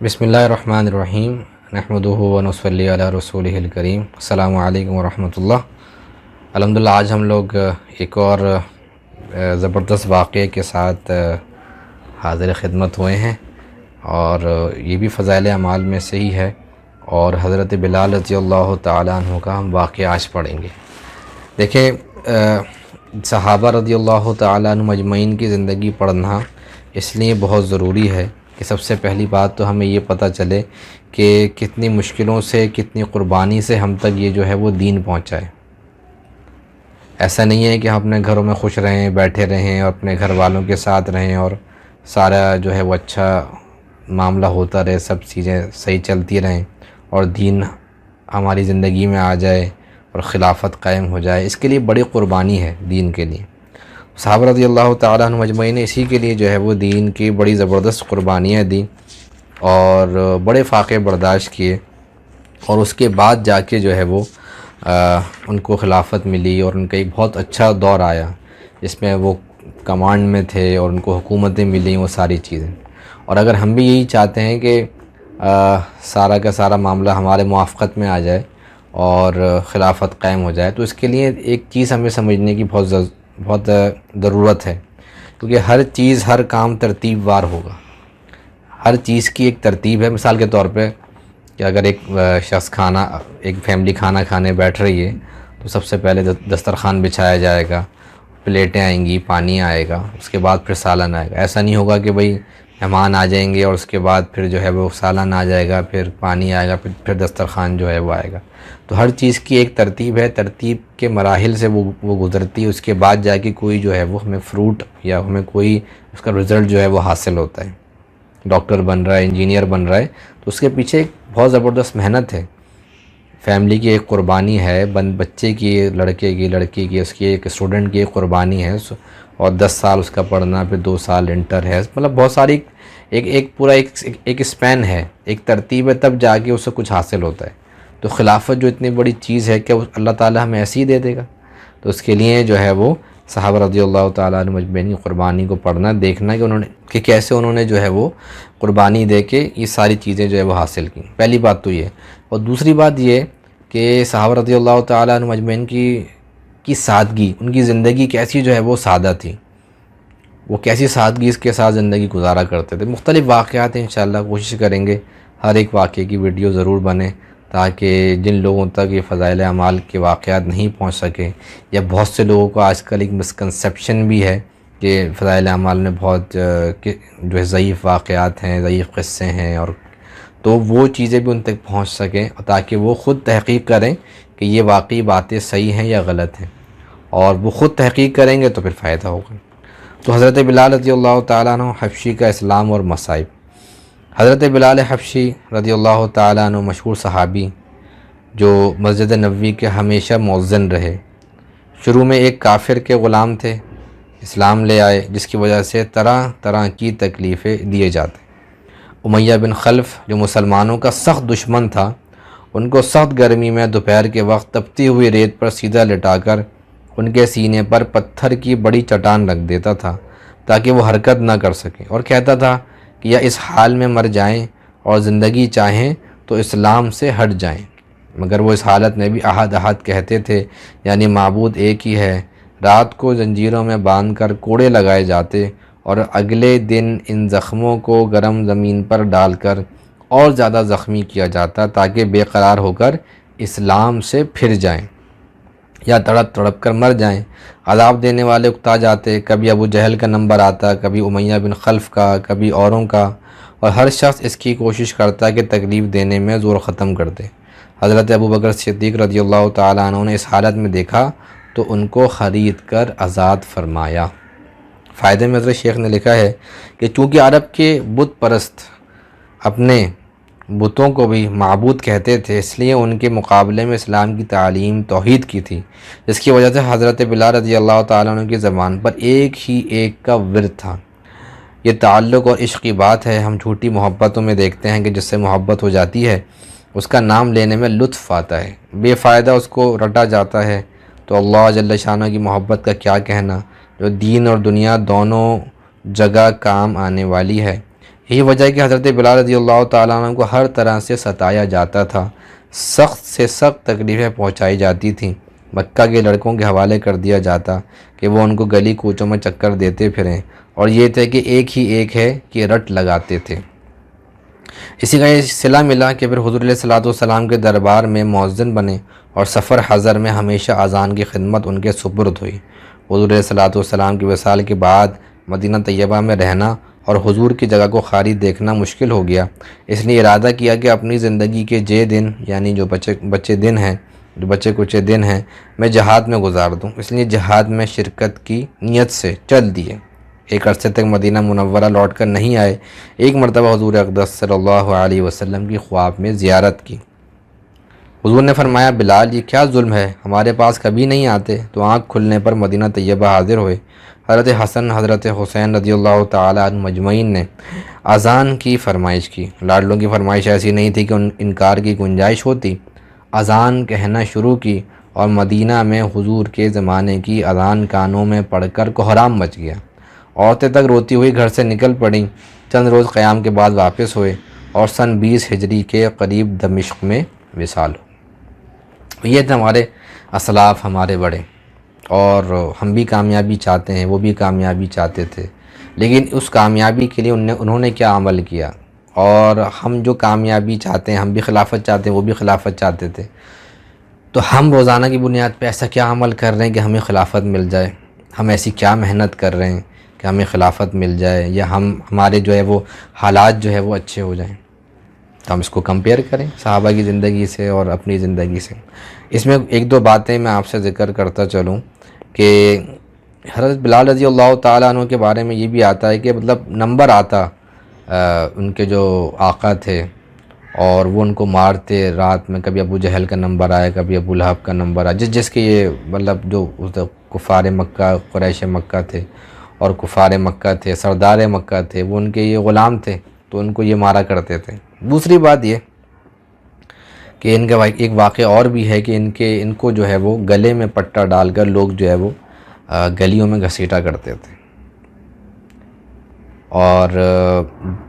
بسم اللہ الرحمن الرحیم نحمدہ ونصلی علی رسولہ الکریم السلام علیکم ورحمۃ اللہ۔ الحمدللہ آج ہم لوگ ایک اور زبردست واقعے کے ساتھ حاضر خدمت ہوئے ہیں، اور یہ بھی فضائل اعمال میں سے ہی ہے، اور حضرت بلال رضی اللہ تعالیٰ عنہ کا ہم واقعہ آج پڑھیں گے۔ دیکھیں، صحابہ رضی اللہ تعالیٰ عنہ مجمعین کی زندگی پڑھنا اس لیے بہت ضروری ہے کہ سب سے پہلی بات تو ہمیں یہ پتہ چلے کہ کتنی مشکلوں سے، کتنی قربانی سے ہم تک یہ جو ہے وہ دین پہنچا ہے۔ ایسا نہیں ہے کہ ہم اپنے گھروں میں خوش رہیں، بیٹھے رہیں اور اپنے گھر والوں کے ساتھ رہیں اور سارا جو ہے وہ اچھا معاملہ ہوتا رہے، سب چیزیں صحیح چلتی رہیں اور دین ہماری زندگی میں آ جائے اور خلافت قائم ہو جائے۔ اس کے لیے بڑی قربانی ہے دین کے لیے۔ صحابہ رضی اللہ تعالیٰ عنہ مجمعین نے اسی کے لیے جو ہے وہ دین کی بڑی زبردست قربانیاں دیں اور بڑے فاقے برداشت کیے، اور اس کے بعد جا کے جو ہے وہ ان کو خلافت ملی، اور ان کا ایک بہت اچھا دور آیا جس میں وہ کمانڈ میں تھے اور ان کو حکومتیں ملیں، وہ ساری چیزیں۔ اور اگر ہم بھی یہی چاہتے ہیں کہ سارا کا سارا معاملہ ہمارے موافقت میں آ جائے اور خلافت قائم ہو جائے، تو اس کے لیے ایک چیز ہمیں سمجھنے کی بہت ضرورت ہے، کیونکہ ہر چیز، ہر کام ترتیب وار ہوگا۔ ہر چیز کی ایک ترتیب ہے۔ مثال کے طور پہ کہ اگر ایک شخص ایک فیملی کھانا کھانے بیٹھ رہی ہے تو سب سے پہلے دسترخوان بچھایا جائے گا، پلیٹیں آئیں گی، پانی آئے گا، اس کے بعد پھر سالن آئے گا۔ ایسا نہیں ہوگا کہ بھئی مہمان آ جائیں گے اور اس کے بعد پھر جو ہے وہ سالن آ جائے گا، پھر پانی آئے گا، پھر دسترخوان جو ہے وہ آئے گا۔ تو ہر چیز کی ایک ترتیب ہے، ترتیب کے مراحل سے وہ گزرتی ہے، اس کے بعد جا کے کوئی جو ہے وہ ہمیں فروٹ یا ہمیں کوئی اس کا رزلٹ جو ہے وہ حاصل ہوتا ہے۔ ڈاکٹر بن رہا ہے، انجینئر بن رہا ہے، تو اس کے پیچھے ایک بہت زبردست محنت ہے، فیملی کی ایک قربانی ہے، بچے کی، لڑکے کی، لڑکی کی، اس کی ایک اسٹوڈنٹ کی ایک قربانی ہے، اور 10 سال اس کا پڑھنا، پھر 2 سال انٹر ہے، مطلب بہت ساری ایک پورا ایک اسپین ہے، ایک ترتیب ہے، تب جا کے اسے کچھ حاصل ہوتا ہے۔ تو خلافت جو اتنی بڑی چیز ہے کہ اللہ تعالیٰ ہمیں ایسے ہی دے دے گا، تو اس کے لیے جو ہے وہ صحابہ رضی اللہ تعالیٰ عنہ مجمعین کی قربانی کو پڑھنا، دیکھنا کہ کیسے انہوں نے جو ہے وہ قربانی دے کے یہ ساری چیزیں جو ہے وہ حاصل کی۔ پہلی بات تو یہ، اور دوسری بات یہ کہ صحابہ رضی اللہ تعالیٰ عنہ مجمعین کی سادگی، ان کی زندگی کیسی جو ہے وہ سادہ تھی، وہ کیسی سادگی اس کے ساتھ زندگی گزارا کرتے تھے۔ مختلف واقعات ہیں، انشاءاللہ کوشش کریں گے ہر ایک واقعے کی ویڈیو ضرور بنے، تاکہ جن لوگوں تک یہ فضائل اعمال کے واقعات نہیں پہنچ سکے، یا بہت سے لوگوں کو آج کل ایک مسکنسیپشن بھی ہے کہ فضائل اعمال میں بہت جو ہے ضعیف واقعات ہیں، ضعیف قصے ہیں، اور تو وہ چیزیں بھی ان تک پہنچ سکیں، تاکہ وہ خود تحقیق کریں کہ یہ واقعی باتیں صحیح ہیں یا غلط ہیں، اور وہ خود تحقیق کریں گے تو پھر فائدہ ہوگا۔ تو حضرت بلال رضی اللہ تعالیٰ عنہ حبشی کا اسلام اور مصائب۔ حضرت بلال حبشی رضی اللہ تعالیٰ عنہ مشہور صحابی جو مسجد نبوی کے ہمیشہ مؤذن رہے، شروع میں ایک کافر کے غلام تھے، اسلام لے آئے، جس کی وجہ سے طرح طرح کی تکلیفیں دیے جاتے۔ امیہ بن خلف جو مسلمانوں کا سخت دشمن تھا، ان کو سخت گرمی میں دوپہر کے وقت تپتی ہوئی ریت پر سیدھا لٹا کر ان کے سینے پر پتھر کی بڑی چٹان رکھ دیتا تھا تاکہ وہ حرکت نہ کر سکیں، اور کہتا تھا کہ یا اس حال میں مر جائیں اور زندگی چاہیں تو اسلام سے ہٹ جائیں، مگر وہ اس حالت میں بھی احد احد کہتے تھے، یعنی معبود ایک ہی ہے۔ رات کو زنجیروں میں باندھ کر کوڑے لگائے جاتے، اور اگلے دن ان زخموں کو گرم زمین پر ڈال کر اور زیادہ زخمی کیا جاتا تاکہ بے قرار ہو کر اسلام سے پھر جائیں یا تڑپ تڑپ کر مر جائیں۔ عذاب دینے والے اکتا جاتے، کبھی ابو جہل کا نمبر آتا، کبھی امیہ بن خلف کا، کبھی اوروں کا، اور ہر شخص اس کی کوشش کرتا کہ تکلیف دینے میں زور ختم کر دے۔ حضرت ابو بکر صدیق رضی اللہ تعالیٰ عنہ نے اس حالت میں دیکھا تو ان کو خرید کر آزاد فرمایا۔ فائدے میں حضرت شیخ نے لکھا ہے کہ چونکہ عرب کے بت پرست اپنے بتوں کو بھی معبود کہتے تھے، اس لیے ان کے مقابلے میں اسلام کی تعلیم توحید کی تھی، جس کی وجہ سے حضرت بلال رضی اللہ تعالیٰ عنہ کی زبان پر ایک کا ورد تھا۔ یہ تعلق اور عشق کی بات ہے، ہم جھوٹی محبتوں میں دیکھتے ہیں کہ جس سے محبت ہو جاتی ہے اس کا نام لینے میں لطف آتا ہے، بے فائدہ اس کو رٹا جاتا ہے، تو اللہ جل شانہ کی محبت کا کیا کہنا، جو دین اور دنیا دونوں جگہ کام آنے والی ہے۔ یہی وجہ ہے کہ حضرت بلال رضی اللہ تعالیٰ عنہ کو ہر طرح سے ستایا جاتا تھا، سخت سے سخت تکلیفیں پہنچائی جاتی تھیں، مکہ کے لڑکوں کے حوالے کر دیا جاتا کہ وہ ان کو گلی کوچوں میں چکر دیتے پھریں، اور یہ تھے کہ ایک ہی ایک ہے کہ رٹ لگاتے تھے۔ اسی کا یہ صلہ ملا کہ پھر حضور علیہ الصلوۃ والسلام کے دربار میں مؤذن بنے، اور سفر حضر میں ہمیشہ اذان کی خدمت ان کے سپرد ہوئی۔ حضور علیہ الصلوۃ والسلام کی وصال کے بعد مدینہ طیبہ میں رہنا اور حضور کی جگہ کو خالی دیکھنا مشکل ہو گیا، اس لیے ارادہ کیا کہ اپنی زندگی کے دن، یعنی جو بچے دن ہیں، جو بچے کچے دن ہیں، میں جہاد میں گزار دوں۔ اس لیے جہاد میں شرکت کی نیت سے چل دیے۔ ایک عرصے تک مدینہ منورہ لوٹ کر نہیں آئے، ایک مرتبہ حضور اقدس صلی اللہ علیہ وسلم کی خواب میں زیارت کی۔ حضور نے فرمایا، بلال یہ کیا ظلم ہے، ہمارے پاس کبھی نہیں آتے؟ تو آنکھ کھلنے پر مدینہ طیبہ حاضر ہوئے۔ حضرت حسن، حضرت حسین رضی اللہ تعالیٰ عنہ مجمعین نے اذان کی فرمائش کی۔ لاڈلوں کی فرمائش ایسی نہیں تھی کہ انکار کی گنجائش ہوتی۔ اذان کہنا شروع کی اور مدینہ میں حضور کے زمانے کی اذان کانوں میں پڑھ کر کوہرام مچ گیا۔ عورتیں تک روتی ہوئی گھر سے نکل پڑیں۔ چند روز قیام کے بعد واپس ہوئے اور سن 20 ہجری کے قریب دمشق میں وصال ہو۔ یہ تھے ہمارے اسلاف، ہمارے بڑے، اور ہم بھی کامیابی چاہتے ہیں، وہ بھی کامیابی چاہتے تھے، لیکن اس کامیابی کے لیے انہوں نے کیا عمل کیا؟ اور ہم جو کامیابی چاہتے ہیں، ہم بھی خلافت چاہتے ہیں، وہ بھی خلافت چاہتے تھے، تو ہم روزانہ کی بنیاد پہ ایسا کیا عمل کر رہے ہیں کہ ہمیں خلافت مل جائے؟ ہم ایسی کیا محنت کر رہے ہیں کہ ہمیں خلافت مل جائے، یا ہمارے جو ہے وہ حالات جو ہے وہ اچھے ہو جائیں؟ تو ہم اس کو کمپیئر کریں صحابہ کی زندگی سے اور اپنی زندگی سے۔ اس میں ایک دو باتیں میں آپ سے ذکر کرتا چلوں کہ حضرت بلال رضی اللہ تعالیٰ عنہ کے بارے میں یہ بھی آتا ہے کہ مطلب نمبر آتا ان کے جو آقا تھے، اور وہ ان کو مارتے رات میں، کبھی ابو جہل کا نمبر آیا، کبھی ابو لہب کا نمبر آیا، جس کے یہ مطلب جو کفار مکہ، قریش مکہ تھے اور کفار مکہ تھے، سردار مکہ تھے، وہ ان کے یہ غلام تھے، تو ان کو یہ مارا کرتے تھے۔ دوسری بات یہ کہ ان کا ایک واقعہ اور بھی ہے کہ ان کو جو ہے وہ گلے میں پٹا ڈال کر لوگ جو ہے وہ گلیوں میں گھسیٹا کرتے تھے۔ اور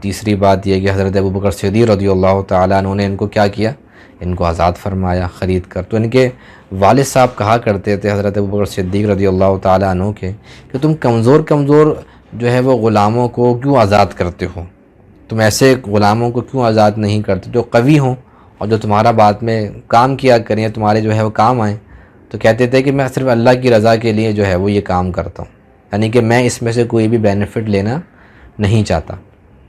تیسری بات یہ کہ حضرت ابوبکر صدیق رضی اللہ تعالیٰ عنہ نے ان کو کیا کیا؟ ان کو آزاد فرمایا خرید کر۔ تو ان کے والد صاحب کہا کرتے تھے حضرت ابوبکر صدیق رضی اللہ تعالیٰ عنہ کے کہ تم کمزور جو ہے وہ غلاموں کو کیوں آزاد کرتے ہو؟ تم ایسے غلاموں کو کیوں آزاد نہیں کرتے جو قوی ہوں اور جو تمہارا بعد میں کام کیا کریں، تمہارے جو ہے وہ کام آئیں؟ تو کہتے تھے کہ میں صرف اللہ کی رضا کے لیے جو ہے وہ یہ کام کرتا ہوں، یعنی کہ میں اس میں سے کوئی بھی بینیفٹ لینا نہیں چاہتا،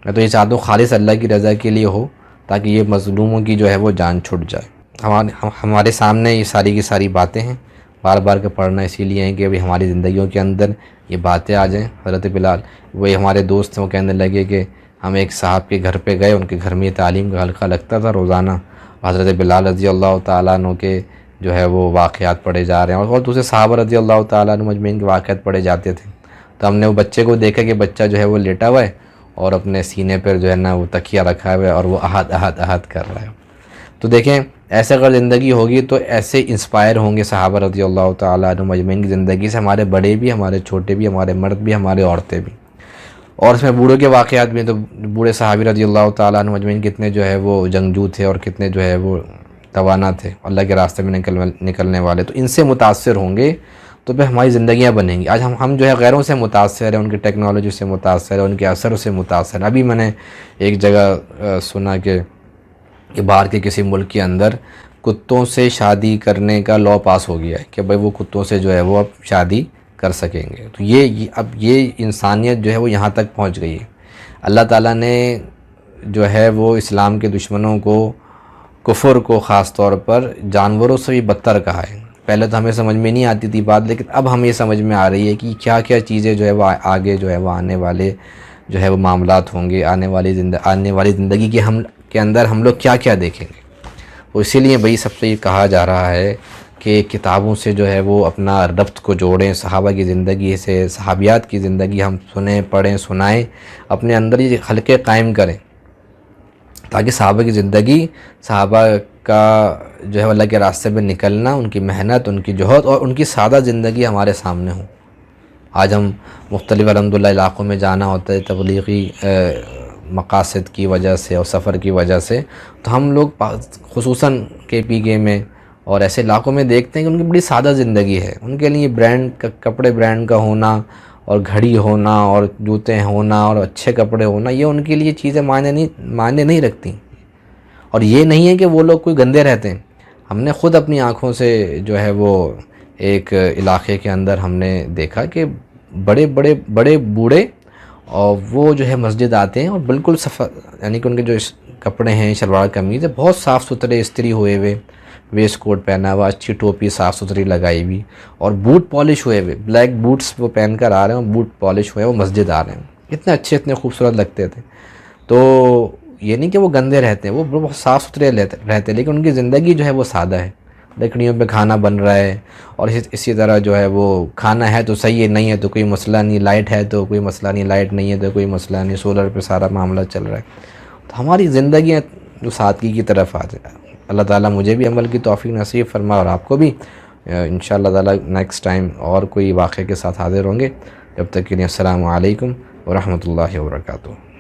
میں تو یہ چاہتا ہوں خالص اللہ کی رضا کے لیے ہو، تاکہ یہ مظلوموں کی جو ہے وہ جان چھٹ جائے۔ ہمارے سامنے یہ ساری کی ساری باتیں ہیں، بار بار کے پڑھنا اسی لیے ہیں کہ ابھی ہماری زندگیوں کے اندر یہ باتیں آ جائیں۔ حضرت بلال، وہ ہمارے دوست ہیں، وہ کہنے لگے کہ ہم ایک صاحب کے گھر پہ گئے، ان کے گھر میں یہ تعلیم کا حلقہ لگتا تھا روزانہ، حضرت بلال رضی اللہ تعالیٰ عنہ کے جو ہے وہ واقعات پڑھے جا رہے ہیں، اور دوسرے صحابہ رضی اللہ تعالیٰ عنہ مجمعین کے واقعات پڑھے جاتے تھے۔ تو ہم نے وہ بچے کو دیکھا کہ بچہ جو ہے وہ لیٹا ہوا ہے اور اپنے سینے پر جو ہے نا وہ تکیہ رکھا ہوا ہے اور وہ احد احد احد کر رہا ہے۔ تو دیکھیں، ایسے اگر زندگی ہوگی تو ایسے انسپائر ہوں گے صحابہ رضی اللہ تعالیٰ عنہ مجمعین کی زندگی سے، ہمارے بڑے بھی، ہمارے چھوٹے بھی، ہمارے مرد بھی، ہمارے عورتیں بھی۔ اور اس میں بوڑھوں کے واقعات بھی، تو بوڑھے صحابی رضی اللہ تعالیٰ عنہ مجمعین کتنے جو ہے وہ جنگجو تھے اور کتنے جو ہے وہ توانا تھے، اللہ کے راستے میں نکلنے والے، تو ان سے متاثر ہوں گے تو پھر ہماری زندگیاں بنیں گی۔ آج ہم جو ہے غیروں سے متاثر ہیں، ان کی ٹیکنالوجی سے متاثر ہیں، ان کے اثر سے متاثر ہیں۔ ابھی میں نے ایک جگہ سنا کہ باہر کے کسی ملک کے اندر کتوں سے شادی کرنے کا لاء پاس ہو گیا ہے کہ بھائی وہ کتوں سے جو ہے وہ اب شادی کر سکیں گے۔ تو اب یہ انسانیت جو ہے وہ یہاں تک پہنچ گئی ہے۔ اللہ تعالیٰ نے جو ہے وہ اسلام کے دشمنوں کو، کفر کو خاص طور پر جانوروں سے بھی بدتر کہا ہے۔ پہلے تو ہمیں سمجھ میں نہیں آتی تھی بات، لیکن اب ہمیں سمجھ میں آ رہی ہے کہ کیا کیا چیزیں جو ہے وہ آگے جو ہے وہ آنے والے جو ہے وہ معاملات ہوں گے، آنے والی زندگی کے اندر ہم لوگ کیا کیا دیکھیں گے۔ تو اسی لیے بھئی سب سے یہ کہا جا رہا ہے کہ کتابوں سے جو ہے وہ اپنا ربط کو جوڑیں، صحابہ کی زندگی سے، صحابیات کی زندگی ہم سنیں، پڑھیں، سنائیں، اپنے اندر یہ حلقے قائم کریں، تاکہ صحابہ کی زندگی، صحابہ کا جو ہے اللہ کے راستے میں نکلنا، ان کی محنت، ان کی جہد اور ان کی سادہ زندگی ہمارے سامنے ہو۔ آج ہم مختلف الحمدللہ علاقوں میں جانا ہوتا ہے، تبلیغی مقاصد کی وجہ سے اور سفر کی وجہ سے، تو ہم لوگ خصوصاً KPK میں اور ایسے علاقوں میں دیکھتے ہیں کہ ان کی بڑی سادہ زندگی ہے. ان کے لیے برانڈ کا کپڑے برانڈ کا ہونا اور گھڑی ہونا اور جوتے ہونا اور اچھے کپڑے ہونا، یہ ان کے لیے چیزیں معنی نہیں رکھتی. اور یہ نہیں ہے کہ وہ لوگ کوئی گندے رہتے ہیں. ہم نے خود اپنی آنکھوں سے جو ہے وہ ایک علاقے کے اندر ہم نے دیکھا کہ بڑے بوڑھے اور وہ جو ہے مسجد آتے ہیں اور بالکل یعنی کہ ان کے جو کپڑے ہیں شلوار قمیض ہے بہت صاف ستھرے استری ہوئے ہوئے، ویسٹ کوٹ پہنا ہوا، اچھی ٹوپی صاف ستھری لگائی ہوئی اور بوٹ پالش ہوئے ہوئے، بلیک بوٹس وہ پہن کر آ رہے ہیں اور بوٹ پالش ہوئے وہ مسجد آ رہے ہیں. اتنے اچھے اتنے خوبصورت لگتے تھے. تو یہ نہیں کہ وہ گندے رہتے ہیں، وہ بہت صاف ستھرے رہتے ہیں، لیکن ان کی زندگی جو ہے وہ سادہ ہے. لکڑیوں پہ کھانا بن رہا ہے اور اسی طرح جو ہے وہ کھانا ہے تو صحیح ہے، نہیں ہے تو کوئی مسئلہ نہیں، لائٹ ہے تو کوئی مسئلہ نہیں، لائٹ نہیں ہے تو کوئی مسئلہ نہیں، سولر پہ سارا معاملہ چل رہا ہے. تو ہماری زندگیاں جو سادگی کی طرف آ جائے. اللہ تعالیٰ مجھے بھی عمل کی توفیق نصیب فرمائے اور آپ کو بھی. انشاءاللہ تعالیٰ نیکسٹ ٹائم اور کوئی واقعے کے ساتھ حاضر ہوں گے. جب تک کے لیے السلام علیکم ورحمۃ اللہ وبرکاتہ.